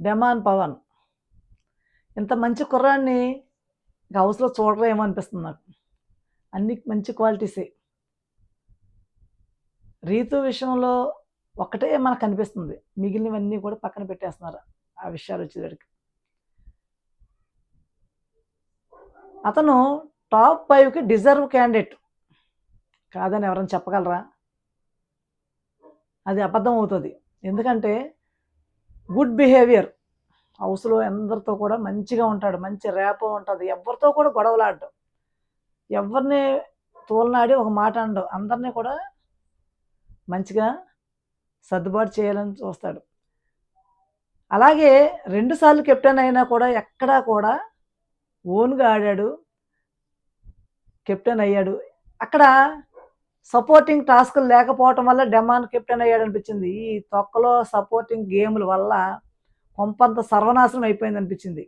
Demon Pawan ఇంత మంచి కుర్రాడిని హౌస్లో చూడరేమో అనిపిస్తుంది నాకు. అన్ని మంచి క్వాలిటీసే. రీతు విషయంలో ఒకటే మనకు కనిపిస్తుంది, మిగిలినవన్నీ కూడా పక్కన పెట్టేస్తున్నారు ఆ విషయాలు వచ్చేసరికి. అతను టాప్ 5కి డిజర్వ్ క్యాండిడేట్ కాదని ఎవరైనా చెప్పగలరా? అది అబద్ధం అవుతుంది. ఎందుకంటే గుడ్ బిహేవియర్, హౌస్లో అందరితో కూడా మంచిగా ఉంటాడు, మంచి ర్యాపో ఉంటుంది, ఎవరితో కూడా గొడవలాడ్డు, ఎవరిని తోలనాడి ఒక మాట అనడు, అందరినీ కూడా మంచిగా సర్దుబాటు చేయాలని చూస్తాడు. అలాగే 2 సార్లు కెప్టెన్ అయినా కూడా ఎక్కడా కూడా ఓన్గా ఆడాడు, కెప్టెన్ అయ్యాడు. అక్కడ సపోర్టింగ్ టాస్క్లు లేకపోవటం వల్ల డెమాన్ కెప్టెన్ అయ్యాడు అనిపించింది. ఈ తొక్కలో సపోర్టింగ్ గేముల వల్ల కొంపంత సర్వనాశనం అయిపోయింది అనిపించింది.